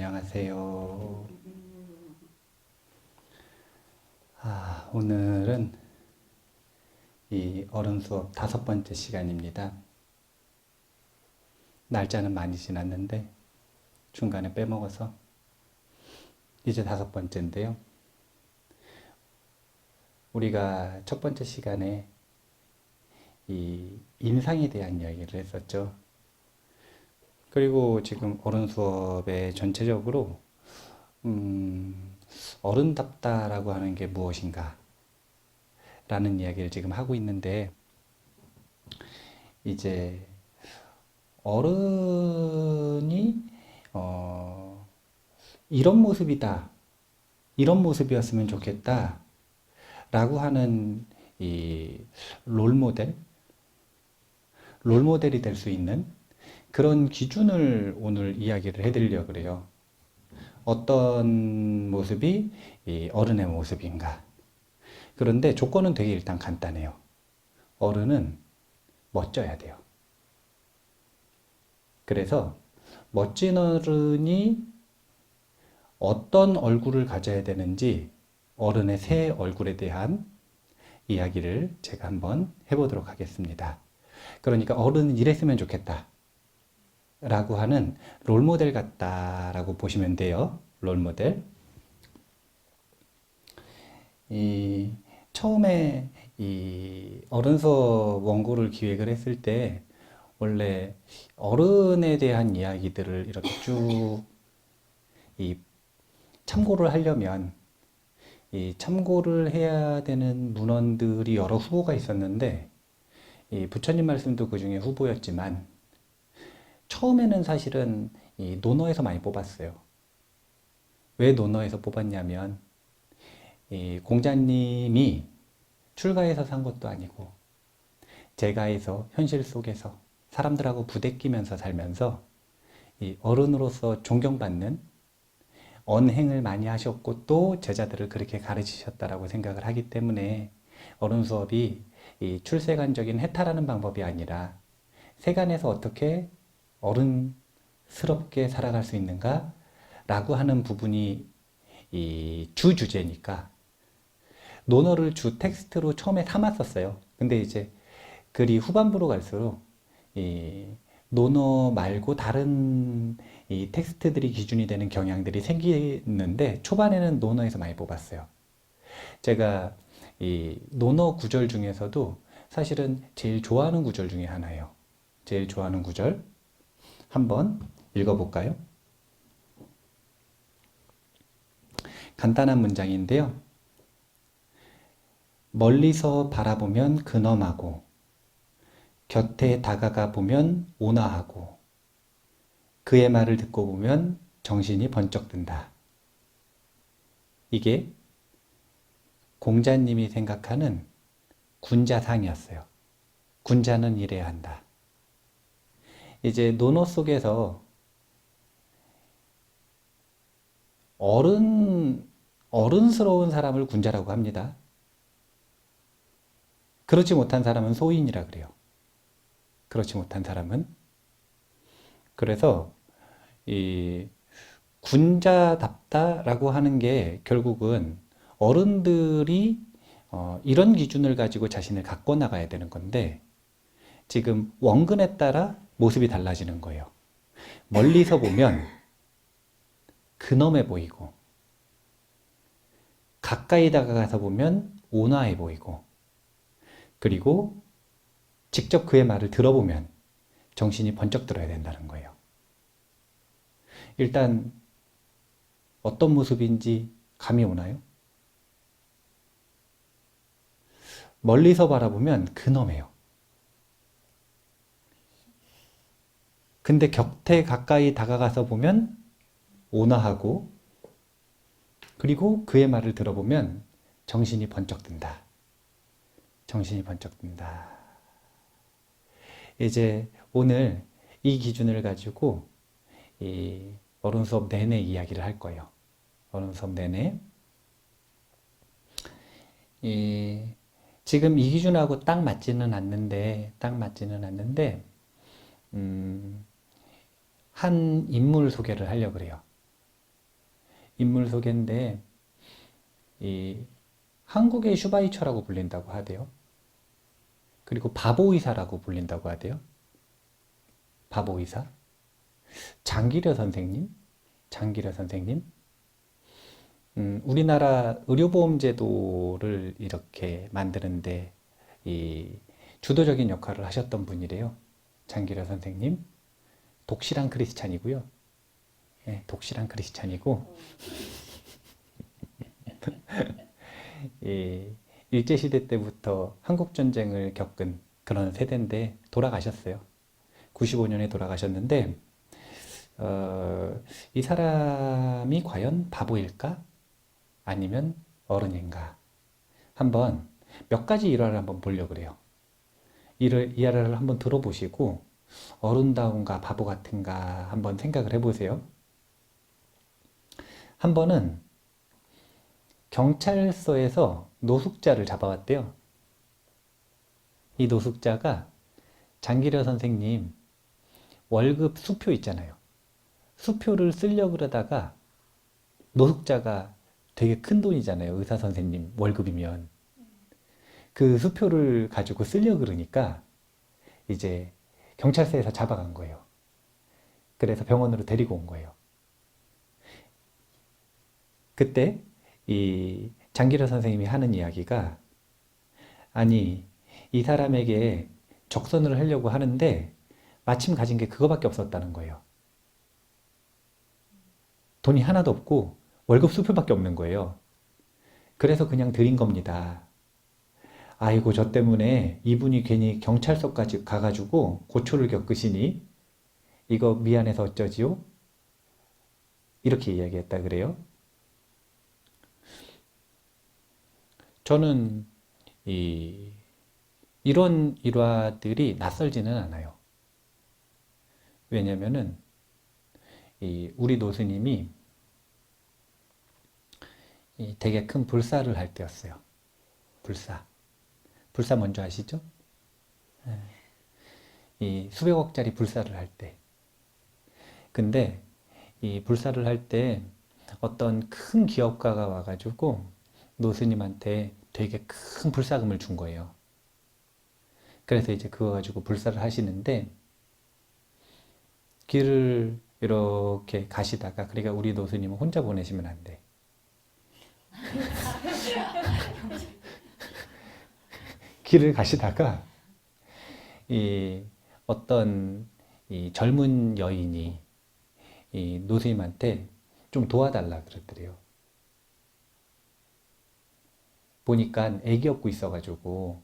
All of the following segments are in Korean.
안녕하세요. 오늘은 이 어른 수업 5번째 시간입니다. 날짜는 많이 지났는데 중간에 빼먹어서 이제 5번째인데요. 우리가 첫 번째 시간에 이 인상에 대한 이야기를 했었죠. 그리고 지금 어른 수업의 전체적으로 어른답다라고 하는 게 무엇인가 라는 이야기를 지금 하고 있는데, 이제 어른이 이런 모습이다, 이런 모습이었으면 좋겠다 라고 하는 이 롤모델이 될 수 있는 그런 기준을 오늘 이야기를 해드리려고 그래요. 어떤 모습이 이 어른의 모습인가. 그런데 조건은 되게 일단 간단해요. 어른은 멋져야 돼요. 그래서 멋진 어른이 어떤 얼굴을 가져야 되는지, 어른의 새 얼굴에 대한 이야기를 제가 한번 해보도록 하겠습니다. 그러니까 어른은 이랬으면 좋겠다 라고 하는 롤모델 같다라고 보시면 돼요. 롤모델. 처음에 이 어른 수업 원고를 기획을 했을 때 원래 어른에 대한 이야기들을 이렇게 쭉 참고를 하려면 이 참고를 해야 되는 문헌들이 여러 후보가 있었는데, 이 부처님 말씀도 그 중에 후보였지만 처음에는 사실은 이 논어에서 많이 뽑았어요. 왜 논어에서 뽑았냐면 이 공자님이 출가해서 산 것도 아니고 제가해서 현실 속에서 사람들하고 부대끼면서 살면서 이 어른으로서 존경받는 언행을 많이 하셨고 또 제자들을 그렇게 가르치셨다라고 생각을 하기 때문에 어른 수업이 이 출세관적인 해탈하는 방법이 아니라 세간에서 어떻게 어른스럽게 살아갈 수 있는가 라고 하는 부분이 이 주 주제니까 논어를 주 텍스트로 처음에 삼았었어요. 근데 이제 글이 후반부로 갈수록 이 논어 말고 다른 이 텍스트들이 기준이 되는 경향들이 생기는데, 초반에는 논어에서 많이 뽑았어요. 제가 이 논어 구절 중에서도 사실은 제일 좋아하는 구절 중에 하나예요. 제일 좋아하는 구절 한번 읽어볼까요? 간단한 문장인데요. 멀리서 바라보면 근엄하고 곁에 다가가 보면 온화하고 그의 말을 듣고 보면 정신이 번쩍 든다. 이게 공자님이 생각하는 군자상이었어요. 군자는 이래야 한다. 이제 논어 속에서 어른스러운 사람을 군자라고 합니다. 그렇지 못한 사람은 소인이라 그래요. 그렇지 못한 사람은. 그래서 이 군자답다라고 하는 게 결국은 어른들이 이런 기준을 가지고 자신을 갖고 나가야 되는 건데, 지금 원근에 따라 모습이 달라지는 거예요. 멀리서 보면 근엄해 보이고 가까이 다가가서 보면 온화해 보이고, 그리고 직접 그의 말을 들어보면 정신이 번쩍 들어야 된다는 거예요. 일단 어떤 모습인지 감이 오나요? 멀리서 바라보면 근엄해요. 근데 곁에 가까이 다가가서 보면 온화하고, 그리고 그의 말을 들어보면 정신이 번쩍 든다. 정신이 번쩍 든다. 이제 오늘 이 기준을 가지고 이 어른 수업 내내 이야기를 할 거예요. 어른 수업 내내. 지금 이 기준하고 딱 맞지는 않는데, 한 인물 소개를 하려고 그래요. 인물 소개인데 이 한국의 슈바이처라고 불린다고 하대요. 그리고 바보의사라고 불린다고 하대요. 바보의사. 장기려 선생님. 장기려 선생님. 우리나라 의료보험제도를 이렇게 만드는데 이 주도적인 역할을 하셨던 분이래요. 장기려 선생님. 독실한 크리스찬이고요. 예, 독실한 크리스찬이고 이 일제시대 때부터 한국전쟁을 겪은 그런 세대인데 돌아가셨어요. 95년에 돌아가셨는데 이 사람이 과연 바보일까? 아니면 어른인가? 한번 몇 가지 일화를 한번 보려고 그래요. 일화를 한번 들어보시고 어른다운가 바보 같은가 한번 생각을 해보세요. 한 번은 경찰서에서 노숙자를 잡아왔대요. 이 노숙자가 장기려 선생님 월급 수표 있잖아요. 수표를 쓰려고 그러다가 노숙자가 되게 큰 돈이잖아요. 의사 선생님 월급이면. 그 수표를 가지고 쓰려고 그러니까 이제 경찰서에서 잡아간 거예요. 그래서 병원으로 데리고 온 거예요. 그때 이 장기려 선생님이 하는 이야기가 아니 이 사람에게 적선을 하려고 하는데 마침 가진 게 그거밖에 없었다는 거예요. 돈이 하나도 없고 월급 수표밖에 없는 거예요. 그래서 그냥 드린 겁니다. 아이고 저 때문에 이분이 괜히 경찰서까지 가가지고 고초를 겪으시니 이거 미안해서 어쩌지요? 이렇게 이야기했다 그래요. 저는 이런 일화들이 낯설지는 않아요. 왜냐면은 우리 노스님이 되게 큰 불사를 할 때였어요. 불사. 불사 뭔지 아시죠? 이 수백억짜리 불사를 할 때. 근데 이 불사를 할 때 어떤 큰 기업가가 와가지고 노스님한테 되게 큰 불사금을 준 거예요. 그래서 이제 그거 가지고 불사를 하시는데 길을 이렇게 가시다가 그러니까 우리 노스님은 혼자 보내시면 안 돼. 길을 가시다가 이 어떤 이 젊은 여인이 이 노스님한테 좀 도와달라 그러더래요. 보니까 애기 업고 있어가지고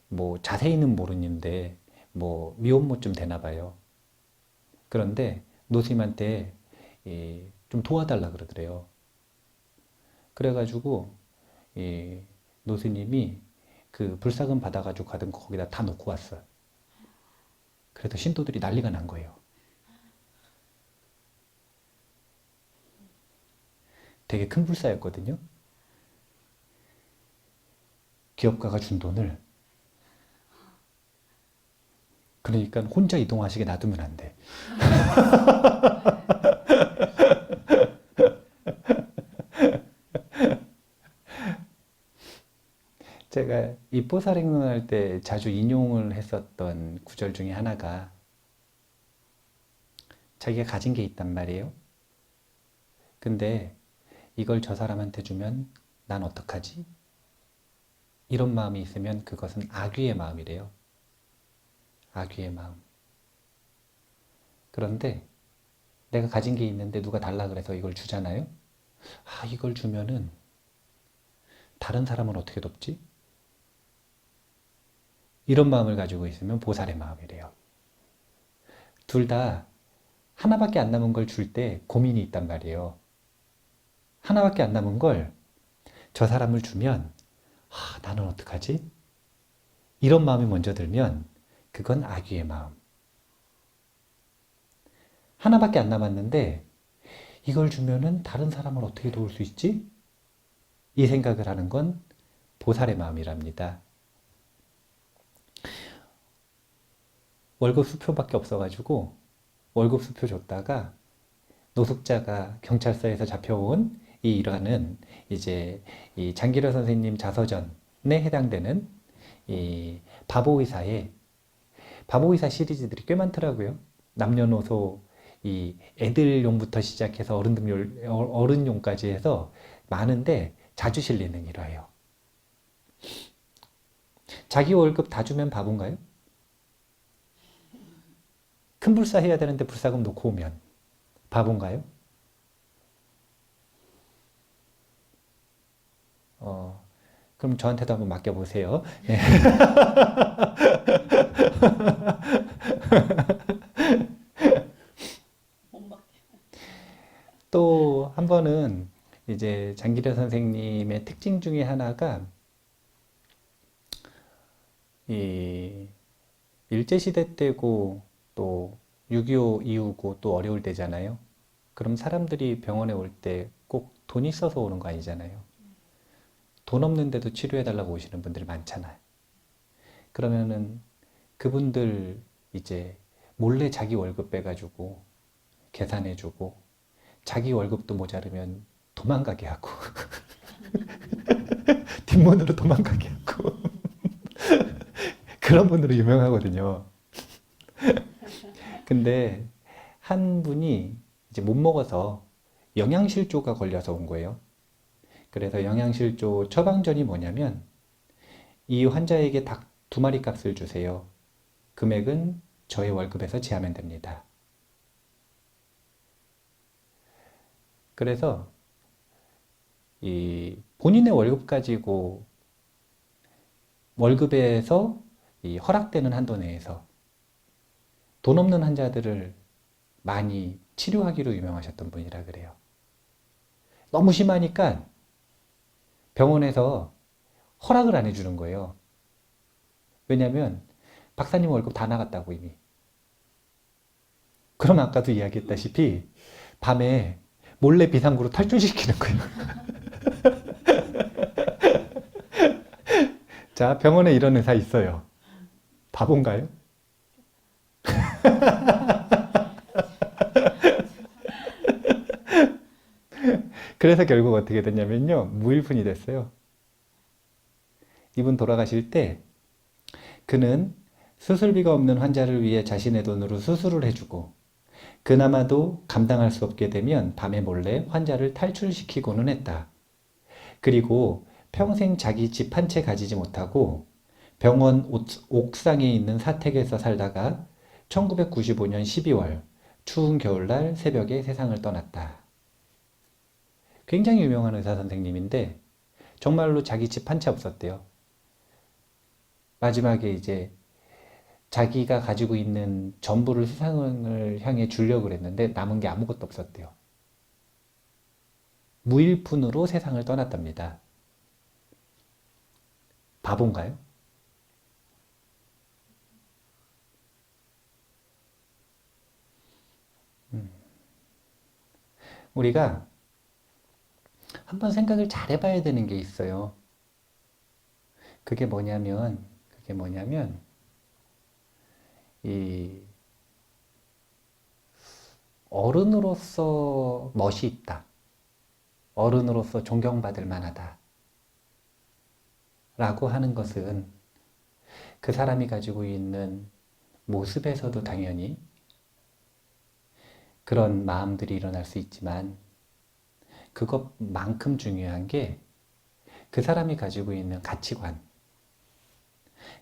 뭐 자세히는 모르는데 뭐 미혼모쯤 되나 봐요. 그런데 노스님한테 좀 도와달라 그러더래요. 그래가지고 노스님이 그 불사금 받아가지고 가던 거 거기다 다 놓고 왔어요. 그래서 신도들이 난리가 난 거예요. 되게 큰 불사였거든요. 기업가가 준 돈을 그러니까 혼자 이동하시게 놔두면 안 돼. 제가 입보살행론 할 때 자주 인용을 했었던 구절 중에 하나가 자기가 가진 게 있단 말이에요. 근데 이걸 저 사람한테 주면 난 어떡하지? 이런 마음이 있으면 그것은 악귀의 마음이래요. 악귀의 마음. 그런데 내가 가진 게 있는데 누가 달라 그래서 이걸 주잖아요. 아, 이걸 주면은 다른 사람은 어떻게 돕지? 이런 마음을 가지고 있으면 보살의 마음이래요. 둘 다 하나밖에 안 남은 걸 줄 때 고민이 있단 말이에요. 하나밖에 안 남은 걸 저 사람을 주면 아, 나는 어떡하지? 이런 마음이 먼저 들면 그건 악귀의 마음. 하나밖에 안 남았는데 이걸 주면은 다른 사람을 어떻게 도울 수 있지? 이 생각을 하는 건 보살의 마음이랍니다. 월급 수표밖에 없어가지고 월급 수표 줬다가 노숙자가 경찰서에서 잡혀온 이 일화는 이제 이 장기려 선생님 자서전에 해당되는 이 바보의사 시리즈들이 꽤 많더라고요. 남녀노소 이 애들용부터 시작해서 어른용까지 해서 많은데 자주 실리는 일화예요. 자기 월급 다 주면 바본가요? 큰 불사 해야 되는데 불사금 놓고 오면 바본가요? 그럼 저한테도 한번 맡겨보세요. 네. 또 한 번은 이제 장기려 선생님의 특징 중에 하나가 이 일제시대 때고 또 6.25 이후고 또 어려울 때잖아요. 그럼 사람들이 병원에 올 때 꼭 돈 있어서 오는 거 아니잖아요. 돈 없는데도 치료해달라고 오시는 분들이 많잖아요. 그러면은 그분들 이제 몰래 자기 월급 빼가지고 계산해주고 자기 월급도 모자르면 도망가게 하고 뒷문으로 도망가게 하고 그런 분으로 유명하거든요. 근데 한 분이 이제 못 먹어서 영양실조가 걸려서 온 거예요. 그래서 영양실조 처방전이 뭐냐면 이 환자에게 닭 2마리 값을 주세요. 금액은 저의 월급에서 제하면 됩니다. 그래서 이 본인의 월급 가지고 월급에서 이 허락되는 한도 내에서 돈 없는 환자들을 많이 치료하기로 유명하셨던 분이라 그래요. 너무 심하니까 병원에서 허락을 안 해주는 거예요. 왜냐면 박사님 월급 다 나갔다고 이미. 그럼 아까도 이야기했다시피 밤에 몰래 비상구로 탈출시키는 거예요. 자, 병원에 이런 의사 있어요. 바본가요? 그래서 결국 어떻게 됐냐면요. 무일푼이 됐어요. 이분 돌아가실 때 그는 수술비가 없는 환자를 위해 자신의 돈으로 수술을 해주고 그나마도 감당할 수 없게 되면 밤에 몰래 환자를 탈출시키고는 했다. 그리고 평생 자기 집 한 채 가지지 못하고 병원 옥상에 있는 사택에서 살다가 1995년 12월 추운 겨울날 새벽에 세상을 떠났다. 굉장히 유명한 의사 선생님인데 정말로 자기 집 한 채 없었대요. 마지막에 이제 자기가 가지고 있는 전부를 세상을 향해 주려고 했는데 남은 게 아무것도 없었대요. 무일푼으로 세상을 떠났답니다. 바본가요? 우리가 한번 생각을 잘 해봐야 되는 게 있어요. 그게 뭐냐면 이 어른으로서 멋이 있다. 어른으로서 존경받을 만하다. 라고 하는 것은 그 사람이 가지고 있는 모습에서도 당연히 그런 마음들이 일어날 수 있지만 그것만큼 중요한 게 그 사람이 가지고 있는 가치관,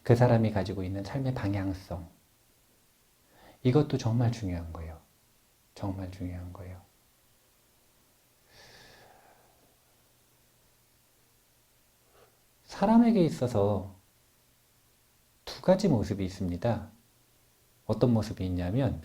그 사람이 가지고 있는 삶의 방향성, 이것도 정말 중요한 거예요. 정말 중요한 거예요. 사람에게 있어서 2가지 모습이 있습니다. 어떤 모습이 있냐면